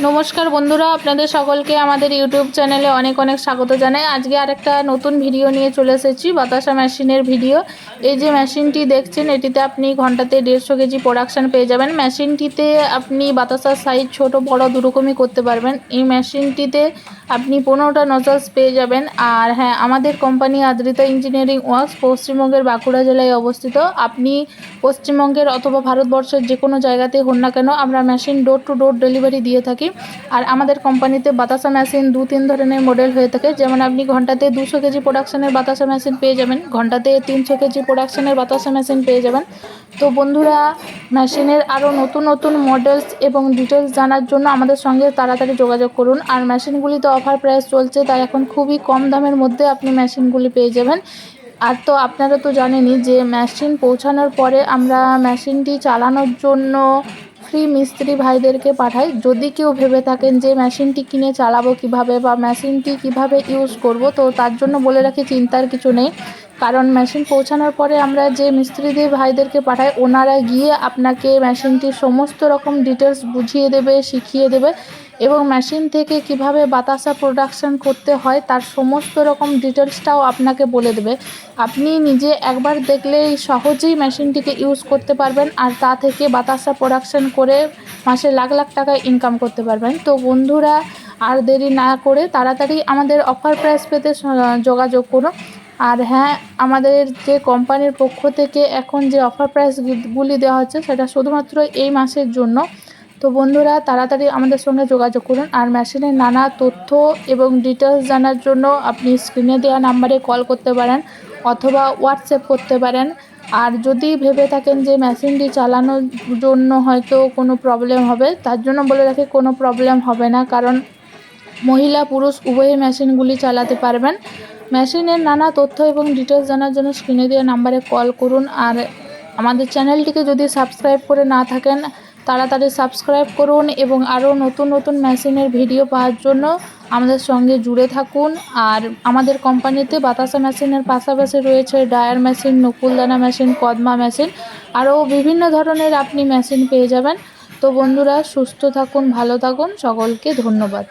নমস্কার বন্ধুরা, আপনাদের সকলকে আমাদের ইউটিউব চ্যানেলে অনেক অনেক স্বাগত জানাই। আজকে আরেকটা নতুন ভিডিও নিয়ে চলে এসেছি, বাতাসা মেশিনের ভিডিও। এই যে মেশিনটি দেখছেন, এটিতে আপনি ঘন্টাতে 150 কেজি প্রোডাকশান পেয়ে যাবেন। মেশিনটিতে আপনি বাতাসার সাইজ ছোট বড় দুরকমই করতে পারবেন। এই মেশিনটিতে আপনি 15টা নজলস পেয়ে যাবেন। আর হ্যাঁ, আমাদের কোম্পানি আদ্রিতা ইঞ্জিনিয়ারিং ওয়ার্কস পশ্চিমবঙ্গের বাঁকুড়া জেলায় অবস্থিত। আপনি পশ্চিমবঙ্গের অথবা ভারতবর্ষের যে কোনো জায়গাতে হন না কেন, আমরা machine door to door delivery দিয়ে থাকি। আর আমাদের কোম্পানিতে বাতাসা মেশিন 2-3 ধরনের মডেল হয়ে থাকে। যেমন আপনি ঘন্টাতে 200 কেজি প্রোডাকশানের বাতাসা মেশিন পেয়ে যাবেন, ঘন্টাতে 300 কেজি প্রোডাকশানের বাতাসা মেশিন পেয়ে যাবেন। তো বন্ধুরা, মেশিনের আরও নতুন নতুন মডেলস এবং ডিটেলস জানার জন্য আমাদের সঙ্গে তাড়াতাড়ি যোগাযোগ করুন। আর মেশিনগুলিতে অফার প্রাইস চলছে, তাই এখন খুবই কম দামের মধ্যে আপনি মেশিনগুলি পেয়ে যাবেন। আর তো আপনারা তো জানেনই যে মেশিন পৌঁছানোর পরে আমরা মেশিনটি চালানোর জন্য ফ্রি মিস্ত্রি ভাইদেরকে পাঠাই। যদি কেউ ভেবে থাকেন যে মেশিনটি কিনে চালাবো কিভাবে বা মেশিনটি কিভাবে ইউজ করব, তো তার জন্য বলে রাখি চিন্তার কিছু নেই। কারণ মেশিন পৌঁছানোর পরে আমরা যে মিস্ত্রিদের ভাইদেরকে পাঠাই, ওনারা গিয়ে আপনাকে মেশিনটির সমস্ত রকম ডিটেলস বুঝিয়ে দেবে, শিখিয়ে দেবে এবং মেশিন থেকে কিভাবে বাতাসা প্রোডাকশান করতে হয় তার সমস্ত রকম ডিটেলসটাও আপনাকে বলে দেবে। আপনি নিজে একবার দেখলেই সহজেই মেশিনটিকে ইউজ করতে পারবেন, আর তা থেকে বাতাসা প্রোডাকশান করে মাসে লাখ লাখ টাকা ইনকাম করতে পারবেন। তো বন্ধুরা, আর দেরি না করে তাড়াতাড়ি আমাদের অফার প্রাইস পেতে যোগাযোগ করুন। আর হ্যাঁ, আমাদের যে কোম্পানির পক্ষ থেকে এখন যে অফার প্রাইসগুলি দেওয়া হচ্ছে, সেটা শুধুমাত্র এই মাসের জন্য। তো বন্ধুরা, তাড়াতাড়ি আমাদের সঙ্গে যোগাযোগ করুন। আর মেশিনের নানা তথ্য এবং ডিটেলস জানার জন্য আপনি স্ক্রিনে দেওয়া নাম্বারে কল করতে পারেন অথবা হোয়াটসঅ্যাপ করতে পারেন। আর যদি ভেবে থাকেন যে মেশিনটি চালানোর জন্য হয়তো কোনো প্রবলেম হবে, তার জন্য বলে রাখি কোনো প্রবলেম হবে না, কারণ মহিলা পুরুষ উভয়ই মেশিনগুলি চালাতে পারবেন। মেশিনের নানা তথ্য এবং ডিটেলস জানার জন্য স্ক্রিনে দেওয়া নাম্বারে কল করুন। আর আমাদের চ্যানেলটিকে যদি সাবস্ক্রাইব করে না থাকেন, তাড়াতাড়ি সাবস্ক্রাইব করুন এবং আরও নতুন নতুন মেশিনের ভিডিও পাওয়ার জন্য আমাদের সঙ্গে জুড়ে থাকুন। আর আমাদের কোম্পানিতে বাতাসা মেশিনের পাশাপাশি রয়েছে ড্রায়ার মেশিন, নকুলদানা মেশিন, কদমা মেশিন, আরও বিভিন্ন ধরনের আপনি মেশিন পেয়ে যাবেন। তো বন্ধুরা, সুস্থ থাকুন, ভালো থাকুন, সকলকে ধন্যবাদ।